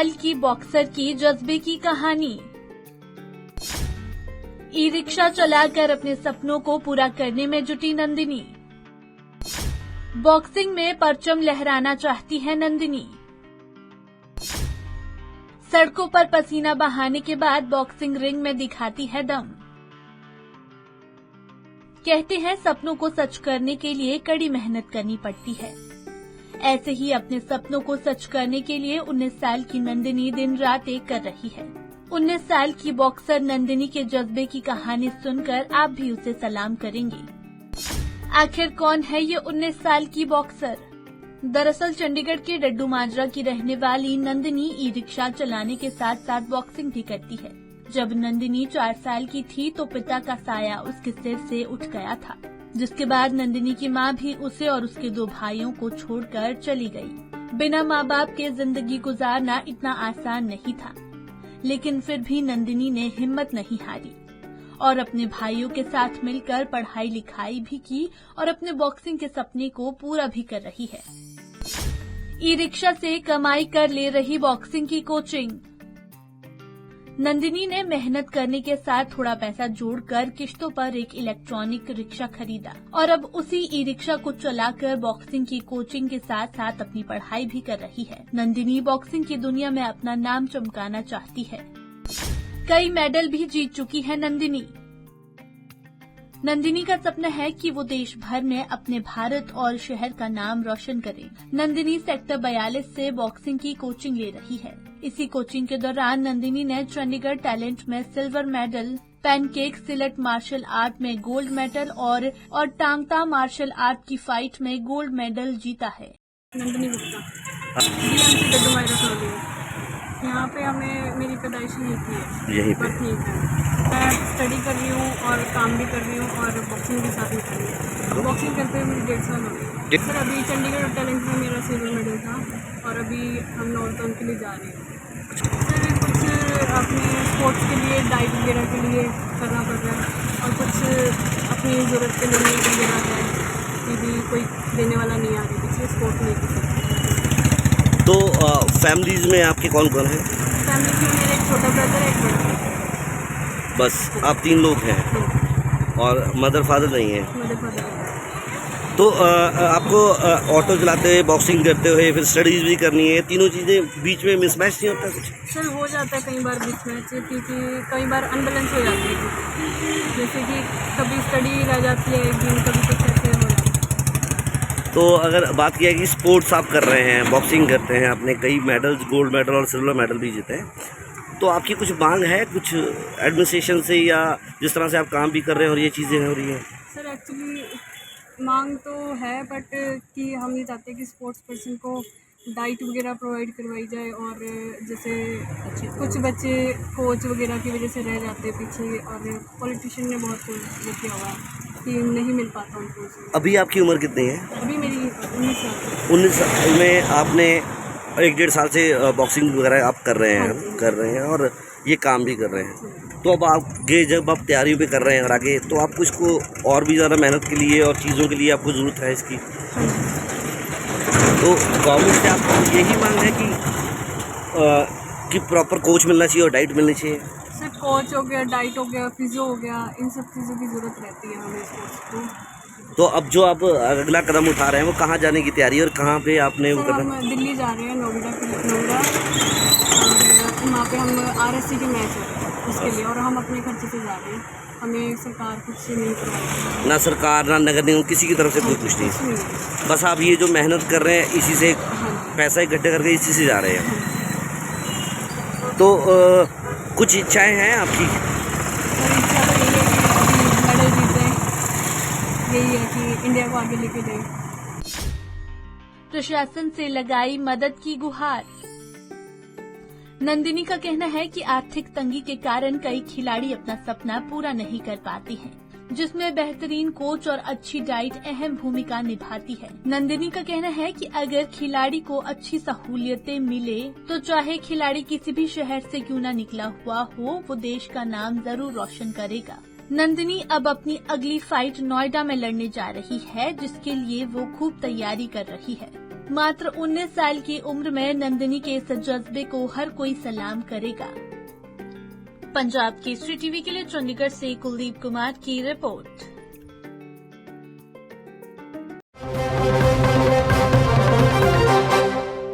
साल की बॉक्सर की जज्बे की कहानी। ई रिक्शा चलाकर अपने सपनों को पूरा करने में जुटी नंदिनी। बॉक्सिंग में परचम लहराना चाहती है नंदिनी। सड़कों पर पसीना बहाने के बाद बॉक्सिंग रिंग में दिखाती है दम। कहते हैं सपनों को सच करने के लिए कड़ी मेहनत करनी पड़ती है। ऐसे ही अपने सपनों को सच करने के लिए 19 साल की नंदिनी दिन रात एक कर रही है। 19 साल की बॉक्सर नंदिनी के जज्बे की कहानी सुनकर आप भी उसे सलाम करेंगे। आखिर कौन है ये 19 साल की बॉक्सर? दरअसल चंडीगढ़ के डड्डू माजरा की रहने वाली नंदिनी ई रिक्शा चलाने के साथ साथ बॉक्सिंग भी करती है। जब नंदिनी 4 साल की थी तो पिता का साया उसके सिर से उठ गया था, जिसके बाद नंदिनी की मां भी उसे और उसके 2 भाइयों को छोड़कर चली गई। बिना माँ बाप के जिंदगी गुजारना इतना आसान नहीं था, लेकिन फिर भी नंदिनी ने हिम्मत नहीं हारी और अपने भाइयों के साथ मिलकर पढ़ाई लिखाई भी की और अपने बॉक्सिंग के सपने को पूरा भी कर रही है। ई रिक्शा से कमाई कर ले रही बॉक्सिंग की कोचिंग। नंदिनी ने मेहनत करने के साथ थोड़ा पैसा जोड़कर किश्तों पर एक इलेक्ट्रॉनिक रिक्शा खरीदा और अब उसी ई रिक्शा को चलाकर बॉक्सिंग की कोचिंग के साथ साथ अपनी पढ़ाई भी कर रही है। नंदिनी बॉक्सिंग की दुनिया में अपना नाम चमकाना चाहती है। कई मेडल भी जीत चुकी है नंदिनी। नंदिनी का सपना है कि वो देश भर में अपने भारत और शहर का नाम रोशन करे। नंदिनी सेक्टर 42 से बॉक्सिंग की कोचिंग ले रही है। इसी कोचिंग के दौरान नंदिनी ने चंडीगढ़ टैलेंट में silver medal, pencak silat martial art में गोल्ड मेडल और टांगता मार्शल आर्ट की फाइट में गोल्ड मेडल जीता है। Nandini Gupta, DMC Daddu Majra colony. यहाँ पे हमें मेरी पैदाइश यहीं की है, यहीं पे। ठीक है। मैं स्टडी कर रही हूँ और काम भी कर रही हूँ और बॉक्सिंग भी साथ में कर रही हूँ। बॉक्सिंग करते हुए मुझे 1.5 साल हो गए। सर अभी चंडीगढ़ टैलेंट में मेरा सिल्वर मेडल था और अभी हम नॉर्थ जोन के लिए जा रहे हैं। सर कुछ अपने स्पोर्ट्स के लिए डाइट वगैरह के लिए करना पड़ रहा है और कुछ अपनी ज़रूरत के लिए वगैरह है कि भी कोई देने वाला नहीं आ रही पीछे स्पोर्ट नहीं किसी। तो फैमिलीज में आपके कौन कौन है? फैमिली में मेरा एक छोटा ब्रदर है, एक बड़ा ब्रदर। बस आप 3 लोग हैं और मदर फादर नहीं है। मदर फादर है। तो आपको ऑटो चलाते हुए, बॉक्सिंग करते हुए, फिर स्टडीज भी करनी है, तीनों चीज़ें बीच में मिसमैच नहीं होता कुछ? सर हो जाता है कई बार बीच में, क्योंकि कई बार अनबैलेंस हो जाती है। जैसे कि कभी स्टडी रह जाती है एक दिन, कभी कुछ ऐसे हो जाता है। तो अगर बात किया कि स्पोर्ट्स आप कर रहे हैं, बॉक्सिंग करते हैं, आपने कई मेडल्स, गोल्ड मेडल और सिल्वर मेडल भी जीते हैं, तो आपकी कुछ मांग है कुछ एडमिनिस्ट्रेशन से, या जिस तरह से आप काम भी कर रहे हैं और ये चीज़ें हो रही हैं? सर एक्चुअली मांग तो है, बट कि हम ये चाहते हैं कि स्पोर्ट्स पर्सन को डाइट वगैरह प्रोवाइड करवाई जाए और जैसे कुछ बच्चे कोच वगैरह की वजह से रह जाते हैं पीछे और पॉलिटिशियन ने बहुत ये किया हुआ है कि नहीं मिल पाता उनको। अभी आपकी उम्र कितनी है? अभी मेरी 19 साल। 19 साल में आपने 1-1.5 साल से बॉक्सिंग वगैरह आप कर रहे हैं और ये काम भी कर रहे हैं। तो अब आगे जब आप तैयारी भी कर रहे हैं और आगे, तो आपको इसको और भी ज़्यादा मेहनत के लिए और चीज़ों के लिए आपको ज़रूरत है इसकी। तो गवर्नमेंट से आपको यही मांग है कि प्रॉपर कोच मिलना चाहिए और डाइट मिलनी चाहिए। सर कोच हो गया, डाइट हो गया, फिजियो हो गया, इन सब चीज़ों की ज़रूरत रहती है हमें स्पोर्ट्स को। तो अब जो आप अगला कदम उठा रहे हैं वो कहाँ जाने की तैयारी है और कहाँ पे आपने वो सर करना? हम दिल्ली जा रहे हैं, नोएडा और वहाँ पे हम RSC के मैच है उसके लिए, और हम अपने खर्चे से जा रहे हैं। हमें सरकार कुछ नहीं करवाएगी, ना सरकार ना नगर निगम, किसी की तरफ से कोई कुछ नहीं। बस आप ये जो मेहनत कर रहे हैं इसी से पैसा इकट्ठे करके इसी से जा रहे हैं। तो कुछ इच्छाएं हैं आपकी? सर इच्छा तो यही है कि अभी मेडल जीतें, यही है कि इंडिया को आगे लेके जाए। प्रशासन से लगाई मदद की गुहार। नंदिनी का कहना है कि आर्थिक तंगी के कारण कई खिलाड़ी अपना सपना पूरा नहीं कर पाती हैं, जिसमें बेहतरीन कोच और अच्छी डाइट अहम भूमिका निभाती है। नंदिनी का कहना है कि अगर खिलाड़ी को अच्छी सहूलियतें मिले तो चाहे खिलाड़ी किसी भी शहर से क्यों न निकला हुआ हो, वो देश का नाम जरूर रोशन करेगा। नंदिनी अब अपनी अगली फाइट नोएडा में लड़ने जा रही है, जिसके लिए वो खूब तैयारी कर रही है। मात्र 19 साल की उम्र में नंदिनी के इस जज्बे को हर कोई सलाम करेगा। पंजाब केसरी टीवी के लिए चंडीगढ़ से कुलदीप कुमार की रिपोर्ट।